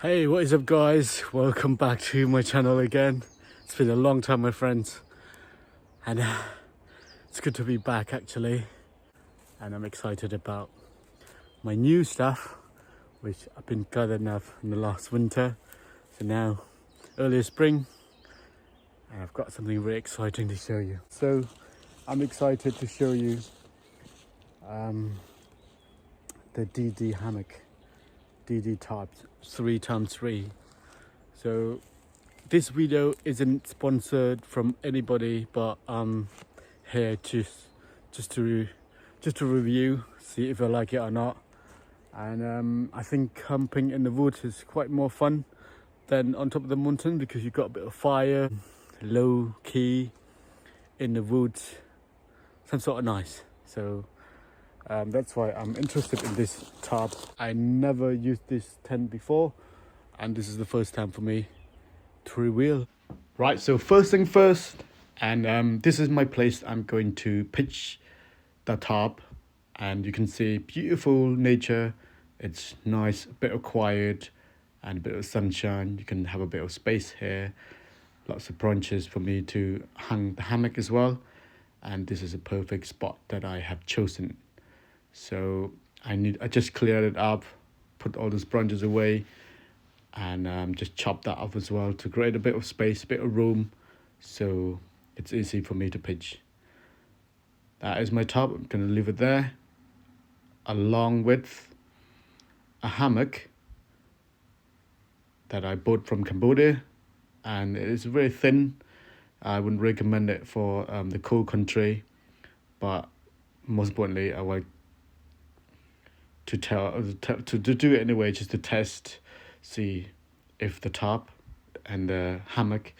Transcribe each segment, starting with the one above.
Hey, what is up guys? Welcome back to my channel again. It's been a long time, my friends, and it's good to be back actually, and I'm excited about my new stuff which I've been gathering up in the last winter, so now early spring, and I've got something really exciting to show you. So I'm excited to show you the DD Hammock DD Tarp 3x3. So this video isn't sponsored from anybody, but I'm here just to review, see if I like it or not. And I think camping in the woods is quite more fun than on top of the mountain, because you've got a bit of fire, low key in the woods, some sort of nice. So that's why I'm interested in this tarp. I never used this tent before, and this is the first time for me to reveal. Right, so first thing first, and this is my place I'm going to pitch the tarp, and you can see beautiful nature. It's nice, a bit of quiet and a bit of sunshine. You can have a bit of space here, lots of branches for me to hang the hammock as well, and this is a perfect spot that I have chosen. So I just cleared it up, put all those branches away, and just chop that up as well to create a bit of space, a bit of room, so it's easy for me to pitch. That is my top. I'm gonna leave it there, along with a hammock that I bought from Cambodia, and it is very thin. I wouldn't recommend it for the cold country, but most importantly, I like to do it anyway, just to test, see if the tarp and the hammock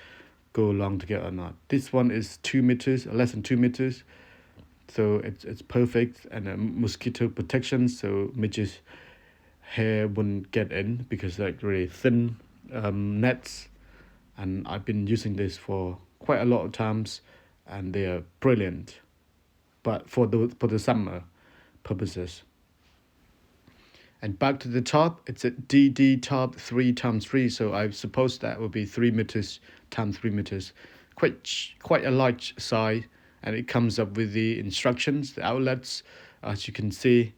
go along together or not. This one is 2 meters, less than 2 meters, so it's perfect, and mosquito protection, so midges hair wouldn't get in, because like really thin nets, and I've been using this for quite a lot of times, and they are brilliant, but for the summer purposes. And back to the tarp, it's a DD Tarp 3x3, so I suppose that would be 3 meters times 3 meters. Quite a large size, and it comes up with the instructions, the outlets. As you can see,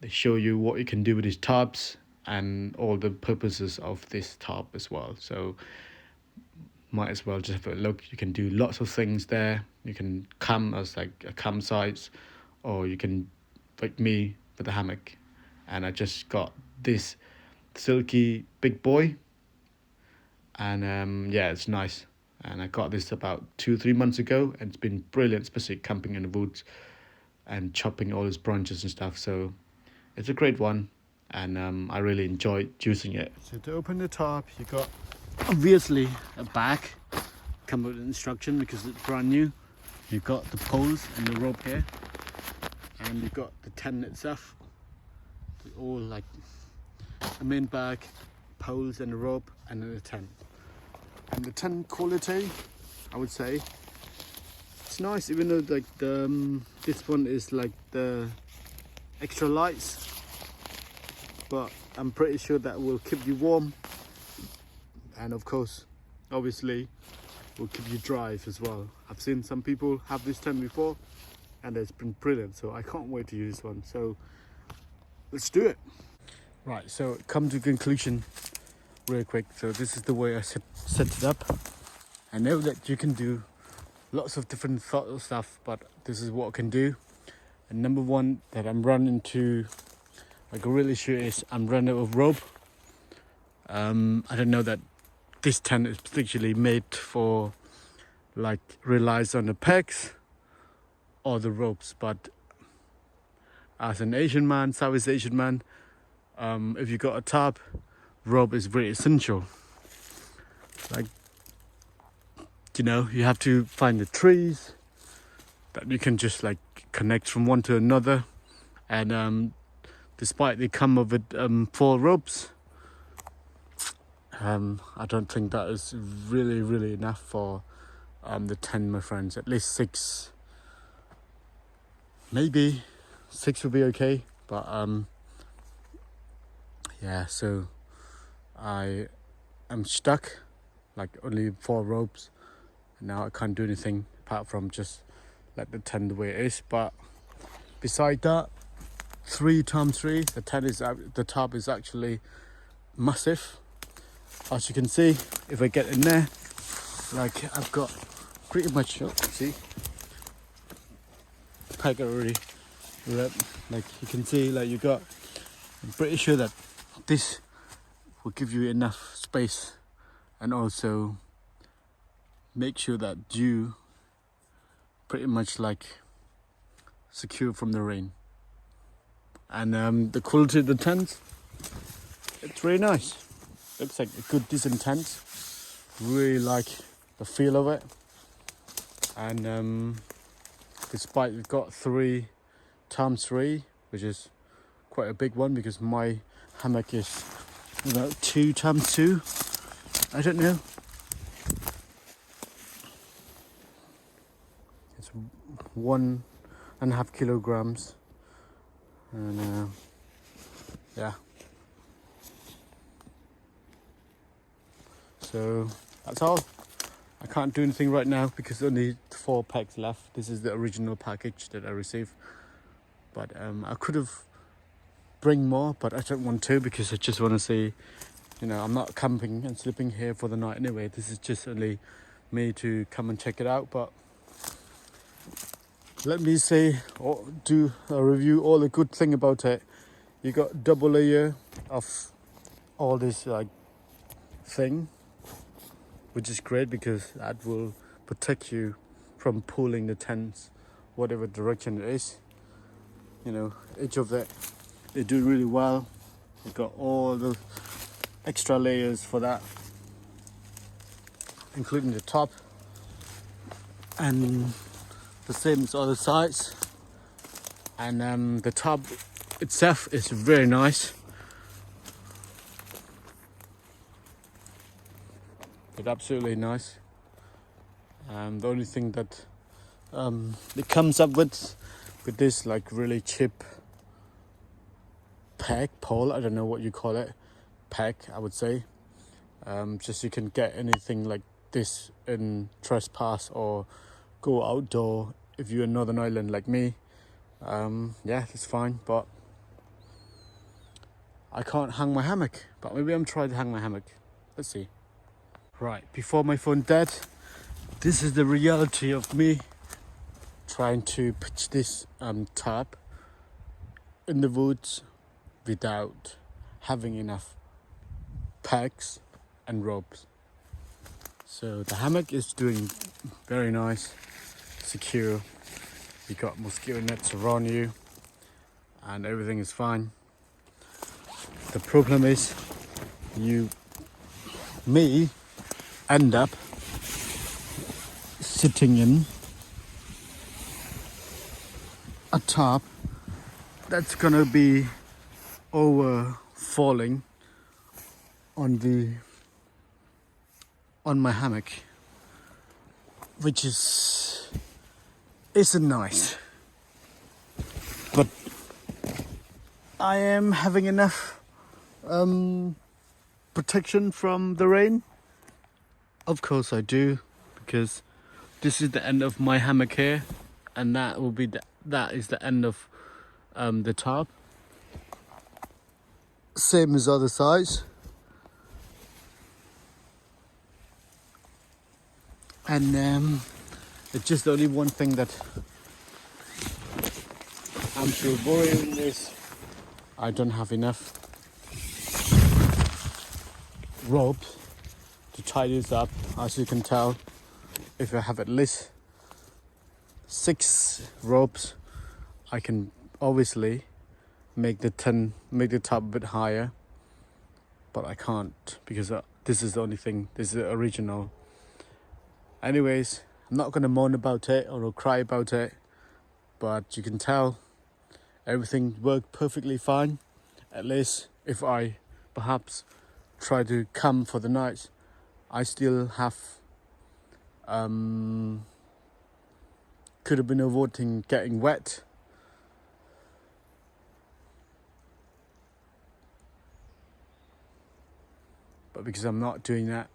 they show you what you can do with these tarps and all the purposes of this tarp as well. So might as well just have a look. You can do lots of things there. You can camp as like a campsite, or you can, like me, with the hammock. And I just got this silky big boy, and yeah, it's nice. And I got this about 2-3 months ago, and it's been brilliant, especially camping in the woods and chopping all these branches and stuff. So it's a great one, and I really enjoyed using it. So to open the tarp, you got obviously a bag, come with an instruction because it's brand new. You've got the poles and the rope here, and you've got the tent itself. All like a main bag, poles and a rope, and then a tent. And the tent quality, I would say it's nice, even though like this one is like the extra lights, but I'm pretty sure that will keep you warm, and of course obviously will keep you dry as well. I've seen some people have this tent before, and it's been brilliant, so I can't wait to use this one. So let's do it. Right, so come to conclusion real quick. So this is the way I set it up. I know that you can do lots of different sort of stuff, but this is what I can do. And number one that I'm running to, like a real issue, is I'm running out of rope. I don't know that this tent is particularly made for like relies on the pegs or the ropes, but as an Asian man, Southeast Asian man, if you got a tarp, rope is very essential. Like, you know, you have to find the trees that you can just like connect from one to another, and despite they come with 4 ropes, I don't think that is really enough for the tent, my friends. At least 6, maybe 6 would be okay, but yeah, so I am stuck, like only 4 ropes. Now I can't do anything apart from just let the tent the way it is. But beside that, 3x3, the tarp is actually massive. As you can see, if I get in there, like I've got pretty much, see, peg already. Like you can see, like I'm pretty sure that this will give you enough space, and also make sure that you pretty much like secure from the rain. And the quality of the tent, it's really nice. Looks like a good decent tent. Really like the feel of it. And despite we've got 3x3, which is quite a big one, because my hammock is about 2x2. I don't know. It's 1.5 kilograms. And yeah. So that's all. I can't do anything right now because only 4 packs left. This is the original package that I received. But I could have bring more, but I don't want to, because I just want to see, I'm not camping and sleeping here for the night anyway. This is just only me to come and check it out. But let me say, or do a review all the good thing about it. You got double layer of all this thing, which is great because that will protect you from pulling the tents whatever direction it is. Each of that, they do really well. You've got all the extra layers for that, including the top, and the same as other sides. And the top itself is very nice. It's absolutely nice. The only thing that it comes up with this like really cheap pole, I don't know what you call it, peg I would say. Just you can get anything like this in trespass or go outdoor if you're in Northern Ireland like me. Yeah, it's fine, but I can't hang my hammock. But maybe I'm trying to hang my hammock. Let's see. Right, before my phone dead, this is the reality of me trying to pitch this tarp in the woods without having enough pegs and ropes. So the hammock is doing very nice, secure. You got mosquito nets around you and everything is fine. The problem is you may end up sitting in a tarp that's gonna be over falling on my hammock, which isn't nice. But I am having enough protection from the rain. Of course I do, because this is the end of my hammock here, and that is the end of the tarp. Same as other sides. And it's just only one thing that I'm still worrying is I don't have enough rope to tie this up. As you can tell, if I have at least 6 ropes, I can obviously make the top a bit higher, but I can't because this is the only thing. This is the original. Anyways, I'm not going to moan about it or cry about it, but you can tell everything worked perfectly fine. At least if I perhaps try to come for the night, I still have could have been avoiding getting wet. but because I'm not doing that,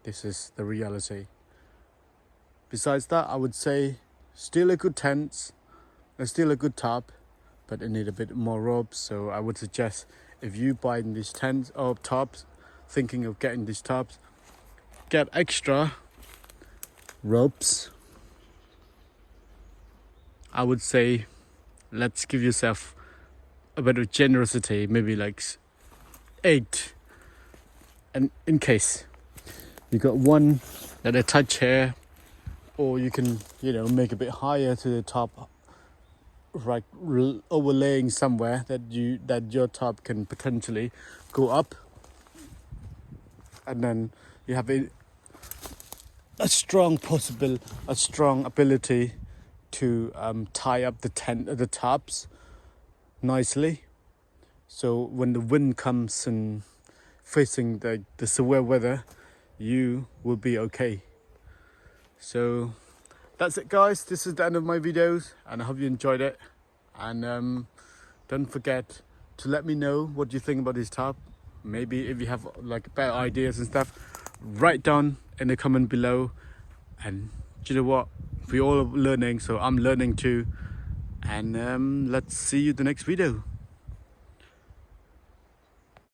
this is the reality. Besides that, I would say still a good tent, still a good tarp, but it need a bit more ropes. So I would suggest, if you buying these tents or tarps, thinking of getting these tarps, get extra ropes. I would say let's give yourself a bit of generosity, maybe like 8, and in case you got one that attach here, or you can, make a bit higher to the top, right, overlaying somewhere that your top can potentially go up, and then you have a strong ability to tie up the tarps nicely, so when the wind comes and facing the severe weather, you will be okay. So that's it, guys. This is the end of my videos, and I hope you enjoyed it. And don't forget to let me know what you think about this tarp. Maybe if you have like better ideas and stuff, write down in the comment below. And you know what, we all are learning, so I'm learning too. And let's see you the next video.